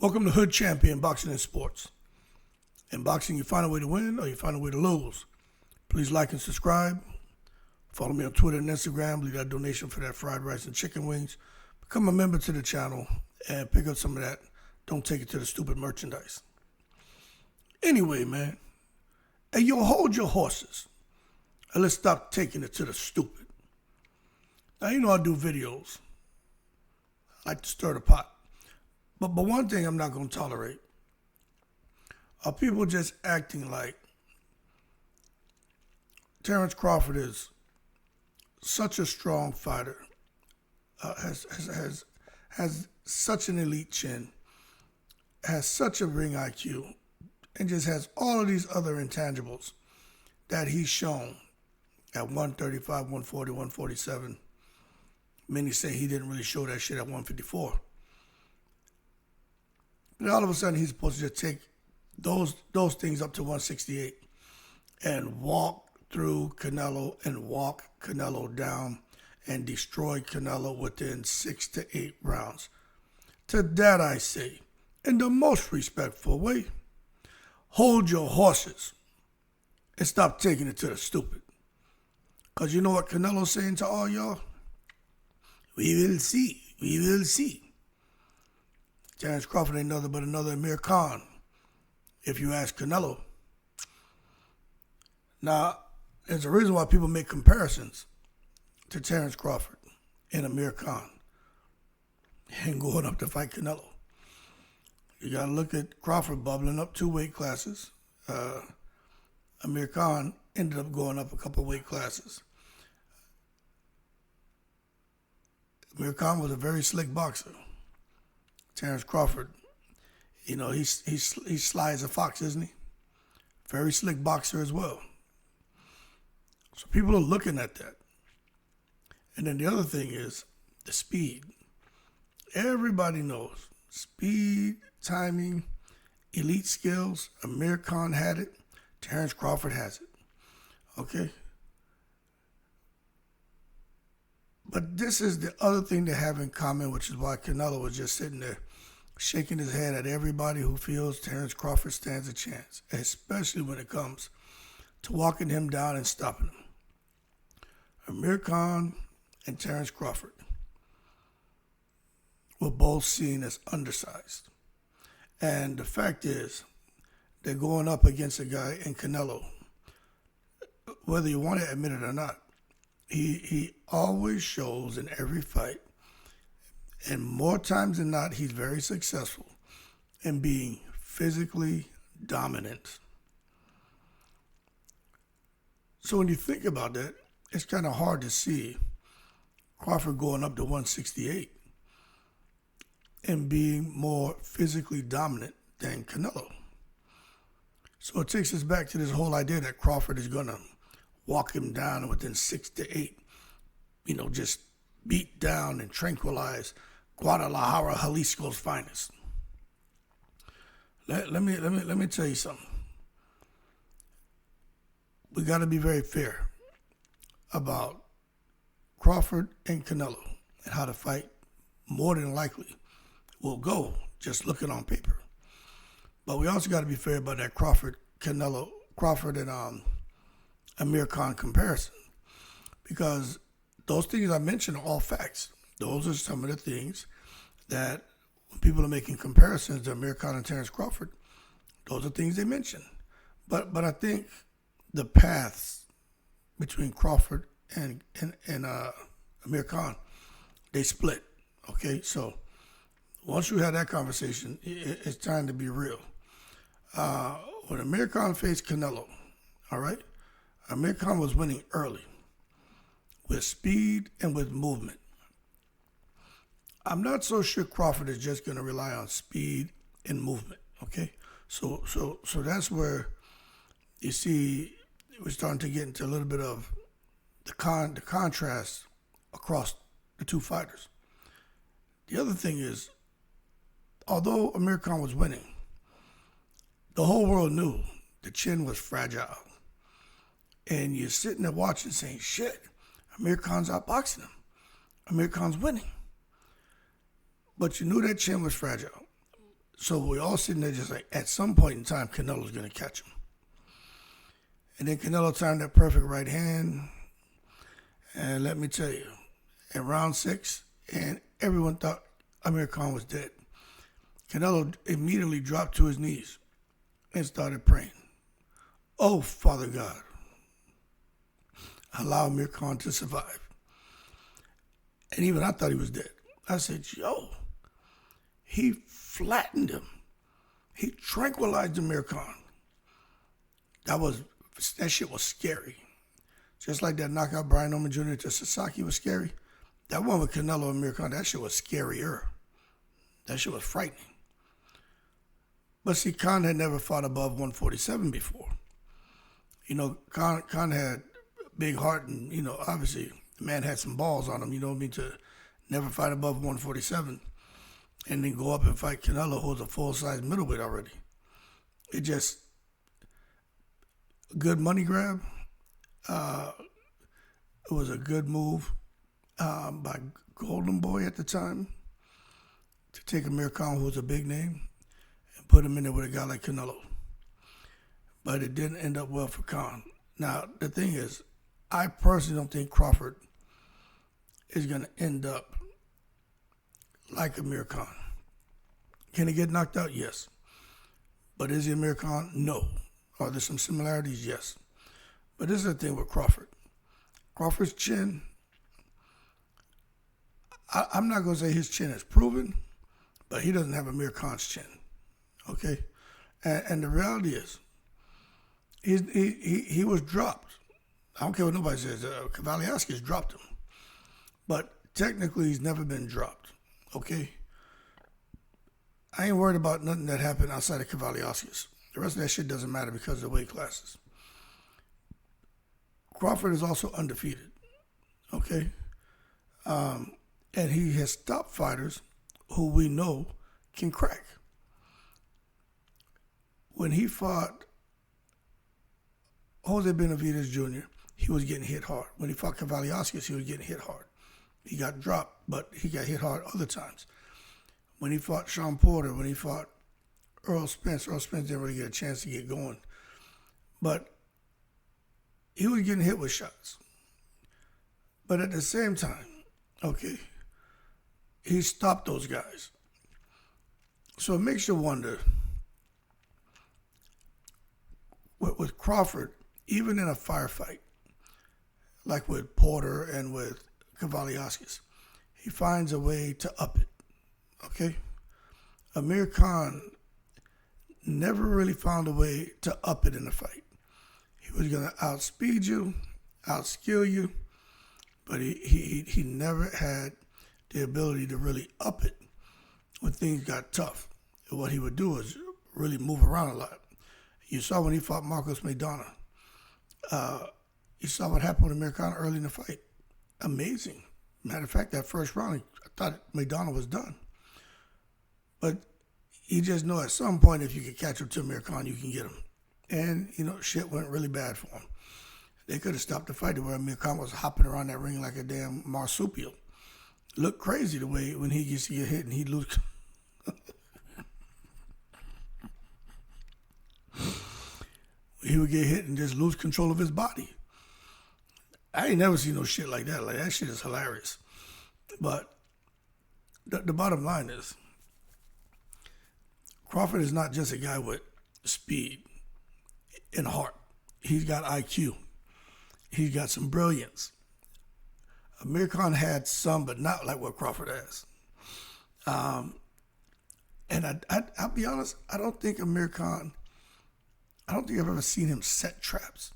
Welcome to Hood Champion Boxing and Sports. In boxing, you find a way to win or you find a way to lose. Please like and subscribe. Follow me on Twitter and Instagram. Leave that donation for that fried rice and chicken wings. Become a member to the channel and pick up some of that. Don't take it to the stupid merchandise. Anyway, man. Hey, yo, hold your horses. And let's stop taking it to the stupid. Now, you know I do videos. I like to stir the pot. But one thing I'm not going to tolerate are people just acting like Terrence Crawford is such a strong fighter, has such an elite chin, has such a ring IQ, and just has all of these other intangibles that he's shown at 135, 140, 147. Many say he didn't really show that shit at 154. But all of a sudden, he's supposed to just take those things up to 168 and walk through Canelo and walk Canelo down and destroy Canelo within 6 to 8 rounds. To that I say, in the most respectful way, hold your horses and stop taking it to the stupid. Because you know what Canelo's saying to all y'all? We will see. We will see. Terrence Crawford ain't nothing but another Amir Khan, if you ask Canelo. Now, there's a reason why people make comparisons to Terrence Crawford and Amir Khan and going up to fight Canelo. You got to look at Crawford bubbling up 2 weight classes. Amir Khan ended up going up a couple weight classes. Amir Khan was a very slick boxer. Terrence Crawford, you know, he's sly as a fox, isn't he? Very slick boxer as well. So people are looking at that. And then the other thing is the speed. Everybody knows speed, timing, elite skills. Amir Khan had it. Terrence Crawford has it. Okay? But this is the other thing they have in common, which is why Canelo was just sitting there shaking his head at everybody who feels Terrence Crawford stands a chance, especially when it comes to walking him down and stopping him. Amir Khan and Terrence Crawford were both seen as undersized. And the fact is, they're going up against a guy in Canelo, whether you want to admit it or not. He always shows in every fight, and more times than not, he's very successful in being physically dominant. So when you think about that, it's kind of hard to see Crawford going up to 168 and being more physically dominant than Canelo. So it takes us back to this whole idea that Crawford is going to walk him down within 6 to 8, you know, just beat down and tranquilize Guadalajara, Jalisco's finest. Let me tell you something. We got to be very fair about Crawford and Canelo and how the fight more than likely will go, just looking on paper. But we also got to be fair about that Crawford and Amir Khan comparison, because those things I mentioned are all facts. Those are some of the things that when people are making comparisons to Amir Khan and Terrence Crawford, those are things they mention. But I think the paths between Crawford and Amir Khan, they split. Okay, so once you had that conversation, it's time to be real. When Amir Khan faced Canelo, all right, Amir Khan was winning early with speed and with movement. I'm not so sure Crawford is just going to rely on speed and movement, okay? So that's where you see we're starting to get into a little bit of the contrast across the two fighters. The other thing is, although Amir Khan was winning, the whole world knew the chin was fragile. And you're sitting there watching saying, shit, Amir Khan's outboxing him. Amir Khan's winning. But you knew that chin was fragile. So we're all sitting there just like, at some point in time, Canelo's going to catch him. And then Canelo timed that perfect right hand. And let me tell you, in round 6, and everyone thought Amir Khan was dead. Canelo immediately dropped to his knees and started praying. Oh, Father God, allow Amir Khan to survive. And even I thought he was dead. I said, yo, he flattened him. He tranquilized Amir Khan. That shit was scary. Just like that knockout Brian Norman Jr. to Sasaki was scary. That one with Canelo and Amir Khan, that shit was scarier. That shit was frightening. But see, Khan had never fought above 147 before. You know, Khan had a big heart, and, you know, obviously the man had some balls on him, you know what I mean, to never fight above 147 and then go up and fight Canelo, who was a full-size middleweight already. It just, good money grab. It was a good move by Golden Boy at the time to take Amir Khan, who was a big name, and put him in there with a guy like Canelo. But it didn't end up well for Khan. Now, the thing is, I personally don't think Crawford is going to end up like Amir Khan. Can he get knocked out? Yes. But is he Amir Khan? No. Are there some similarities? Yes. But this is the thing with Crawford. Crawford's chin, I'm not going to say his chin is proven, but he doesn't have Amir Khan's chin. Okay? And the reality is, he was dropped. I don't care what nobody says. Kavaliauskas dropped him. But technically, he's never been dropped. Okay? I ain't worried about nothing that happened outside of Kavaliauskas. The rest of that shit doesn't matter because of the weight classes. Crawford is also undefeated. Okay? And he has stopped fighters who we know can crack. When he fought Jose Benavidez Jr., he was getting hit hard. When he fought Kavaliauskas, he was getting hit hard. He got dropped, but he got hit hard other times. When he fought Sean Porter, when he fought Earl Spence didn't really get a chance to get going. But he was getting hit with shots. But at the same time, okay, he stopped those guys. So it makes you wonder, with Crawford, even in a firefight, like with Porter and with Kavaliauskas, he finds a way to up it, okay? Amir Khan never really found a way to up it in a fight. He was going to outspeed you, outskill you, but he never had the ability to really up it when things got tough. And what he would do is really move around a lot. You saw when he fought Marcos Maidana. You saw what happened with Amir Khan early in the fight. Amazing. Matter of fact, that first round, I thought Maidana was done. But you just know at some point, if you can catch up to Amir Khan, you can get him. And, you know, shit went really bad for him. They could have stopped the fight where Amir Khan was hopping around that ring like a damn marsupial. Looked crazy the way when he used to get hit and he'd lose. He would get hit and just lose control of his body. I ain't never seen no shit like that. Like, that shit is hilarious. But the bottom line is, Crawford is not just a guy with speed and heart. He's got IQ. He's got some brilliance. Amir Khan had some, but not like what Crawford has. And I'll be honest, I don't think Amir Khan, I don't think I've ever seen him set traps.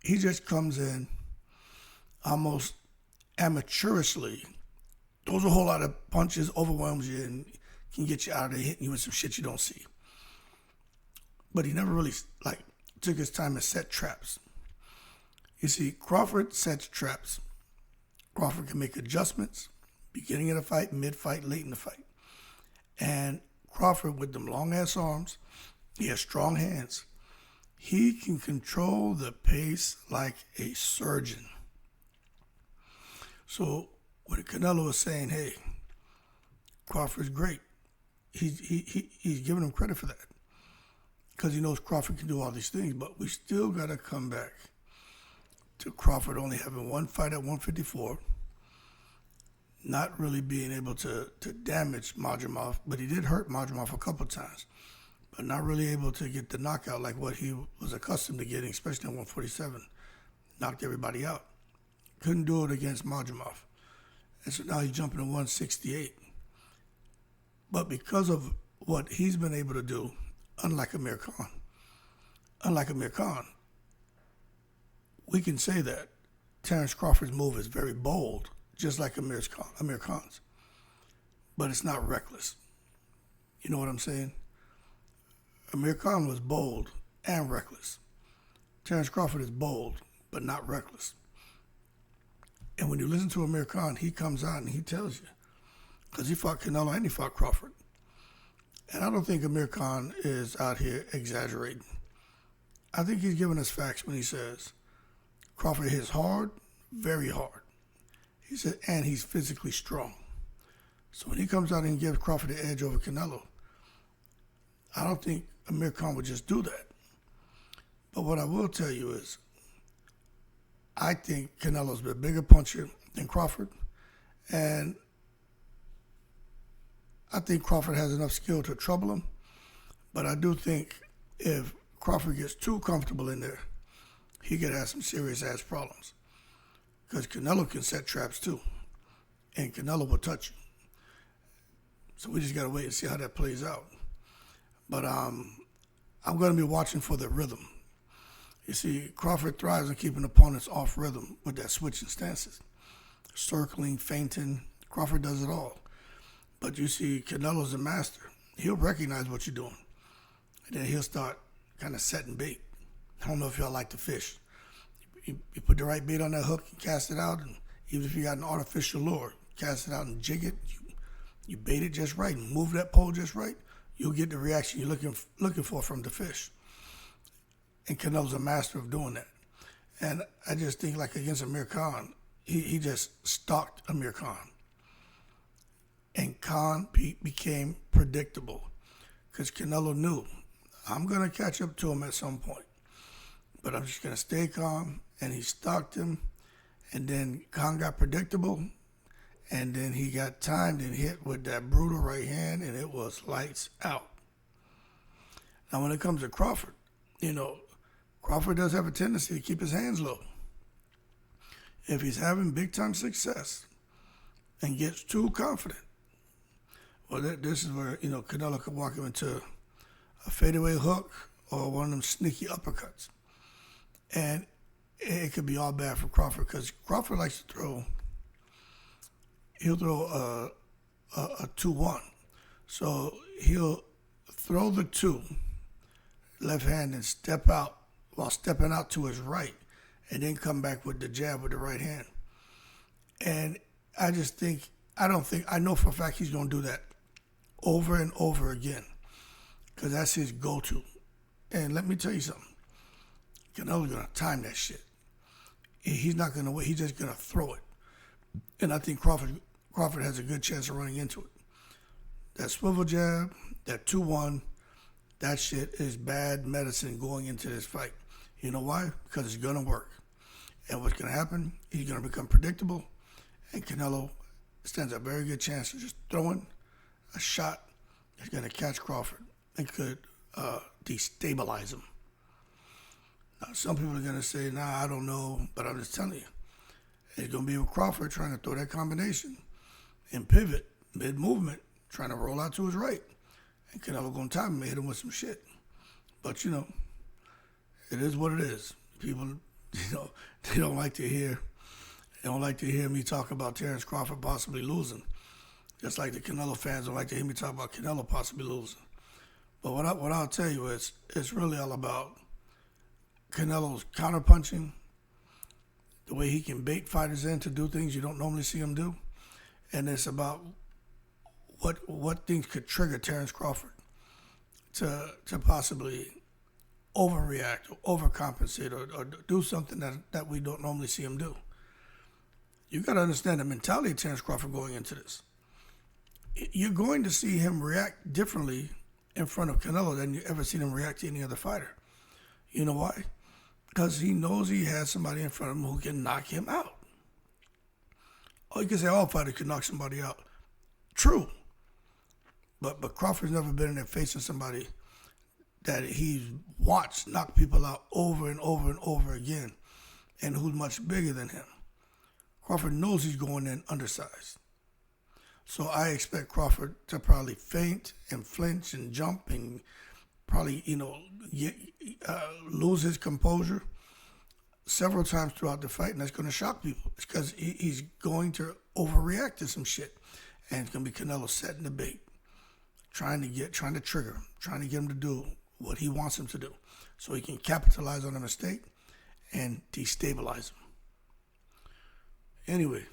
He just comes in almost amateurishly, throws a whole lot of punches, overwhelms you, and can get you out of there hitting you with some shit you don't see. But he never really, like, took his time and set traps. You see, Crawford sets traps. Crawford can make adjustments, beginning of the fight, mid-fight, late in the fight. And Crawford, with them long-ass arms, he has strong hands. He can control the pace like a surgeon. So when Canelo was saying, hey, Crawford's great, he's giving him credit for that because he knows Crawford can do all these things. But we still got to come back to Crawford only having one fight at 154, not really being able to damage Madrimov, but he did hurt Madrimov a couple times, but not really able to get the knockout like what he was accustomed to getting, especially at 147. Knocked everybody out. Couldn't do it against Madrimov. And so now he's jumping to 168. But because of what he's been able to do, unlike Amir Khan, we can say that Terence Crawford's move is very bold, just like Amir Khan's. But it's not reckless. You know what I'm saying? Amir Khan was bold and reckless. Terence Crawford is bold, but not reckless. And when you listen to Amir Khan, he comes out and he tells you, because he fought Canelo and he fought Crawford. And I don't think Amir Khan is out here exaggerating. I think he's giving us facts when he says Crawford hits hard, very hard. He said, and he's physically strong. So when he comes out and gives Crawford the edge over Canelo, I don't think Amir Khan would just do that. But what I will tell you is, I think Canelo's a bigger puncher than Crawford, and I think Crawford has enough skill to trouble him, but I do think if Crawford gets too comfortable in there, he could have some serious ass problems. Because Canelo can set traps too, and Canelo will touch you. So we just got to wait and see how that plays out. But I'm going to be watching for the rhythm. You see, Crawford thrives on keeping opponents off rhythm with that switching stances. Circling, feinting, Crawford does it all. But you see, Canelo's a master. He'll recognize what you're doing. And then he'll start kind of setting bait. I don't know if y'all like to fish. You put the right bait on that hook and cast it out. And even if you got an artificial lure, cast it out and jig it. You bait it just right and move that pole just right. You'll get the reaction you're looking for from the fish. And Canelo's a master of doing that. And I just think, like against Amir Khan, he just stalked Amir Khan. And Khan became predictable because Canelo knew, I'm going to catch up to him at some point. But I'm just going to stay calm. And he stalked him. And then Khan got predictable. And then he got timed and hit with that brutal right hand, and it was lights out. Now, when it comes to Crawford, Crawford does have a tendency to keep his hands low. If he's having big-time success and gets too confident, well, this is where, Canelo could walk him into a fadeaway hook or one of them sneaky uppercuts. And it could be all bad for Crawford because Crawford likes to throw. He'll throw a 2-1. So he'll throw the 2, left hand, and step out while stepping out to his right, and then come back with the jab with the right hand. And I know for a fact he's going to do that over and over again because that's his go-to. And let me tell you something. Canelo's going to time that shit. He's not going to wait. He's just going to throw it. And I think Crawford has a good chance of running into it. That swivel jab, that 2-1, that shit is bad medicine going into this fight. You know why? Because it's going to work. And what's going to happen, he's going to become predictable, and Canelo stands a very good chance of just throwing a shot that's going to catch Crawford and could destabilize him. Now, some people are going to say, I don't know, but I'm just telling you. It's going to be with Crawford trying to throw that combination and pivot mid-movement, trying to roll out to his right. And Canelo going to time him and hit him with some shit. But, it is what it is. People, they don't like to hear me talk about Terence Crawford possibly losing. Just like the Canelo fans don't like to hear me talk about Canelo possibly losing. But what I'll tell you is, it's really all about Canelo's counterpunching, the way he can bait fighters in to do things you don't normally see him do. And it's about what things could trigger Terence Crawford to possibly overreact or overcompensate or do something that we don't normally see him do. You got to understand the mentality of Terence Crawford going into this. you're going to see him react differently in front of Canelo than you ever seen him react to any other fighter. You know why? Because he knows he has somebody in front of him who can knock him out. Oh, you can say all fighters can knock somebody out. True. But Crawford's never been in there facing somebody that he's watched knock people out over and over and over again, and who's much bigger than him. Crawford knows he's going in undersized. So I expect Crawford to probably feint and flinch and jump and probably, lose his composure several times throughout the fight, and that's going to shock people. It's because he's going to overreact to some shit, and it's going to be Canelo setting the bait, trying to trigger him, trying to get him to do what he wants him to do, so he can capitalize on a mistake and destabilize him. Anyway,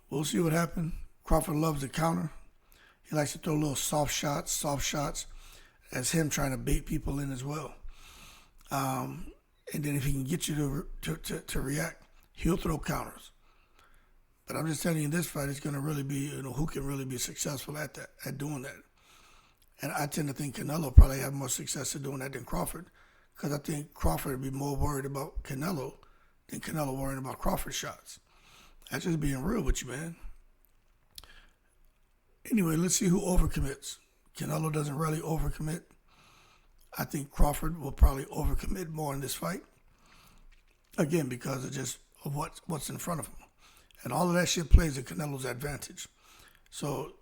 we'll see what happens. Crawford loves the counter. He likes to throw little soft shots. That's him trying to bait people in as well. And then if he can get you to react, he'll throw counters. But I'm just telling you, in this fight, it's going to really be, who can really be successful at doing that. And I tend to think Canelo probably have more success at doing that than Crawford, because I think Crawford would be more worried about Canelo than Canelo worrying about Crawford shots. That's just being real with you, man. Anyway, let's see who overcommits. Canelo doesn't really overcommit. I think Crawford will probably overcommit more in this fight. Again, because of what's in front of him. And all of that shit plays to Canelo's advantage. So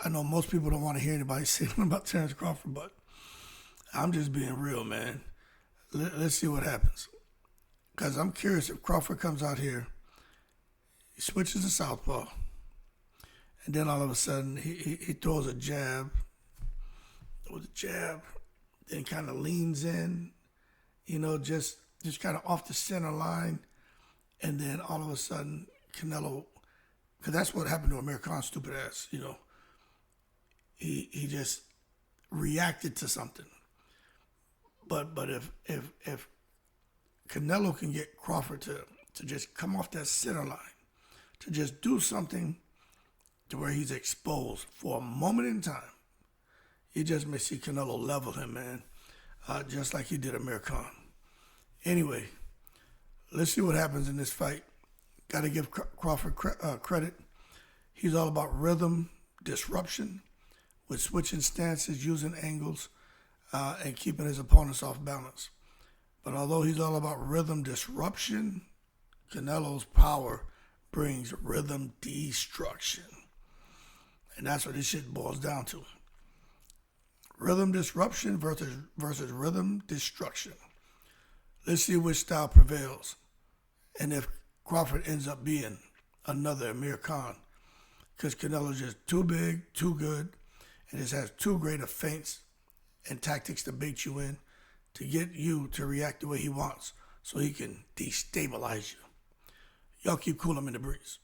I know most people don't want to hear anybody say anything about Terence Crawford, but I'm just being real, man. Let's see what happens. Because I'm curious if Crawford comes out here, he switches to southpaw, and then all of a sudden he throws a jab with a jab, then kind of leans in, just kind of off the center line, and then all of a sudden Canelo, because that's what happened to Amir Khan, stupid ass, he just reacted to something. But if Canelo can get Crawford to just come off that center line, to just do something to where he's exposed for a moment in time, you just may see Canelo level him, man, just like he did Amir Khan. Anyway, let's see what happens in this fight. Got to give Crawford credit. He's all about rhythm, disruption, with switching stances, using angles, and keeping his opponents off balance. But although he's all about rhythm disruption, Canelo's power brings rhythm destruction. And that's what this shit boils down to. Rhythm disruption versus rhythm destruction. Let's see which style prevails. And if Crawford ends up being another Amir Khan. Because Canelo's just too big, too good, and just has too great of feints and tactics to bait you in, to get you to react the way he wants, so he can destabilize you. Y'all keep cool, I'm in the breeze.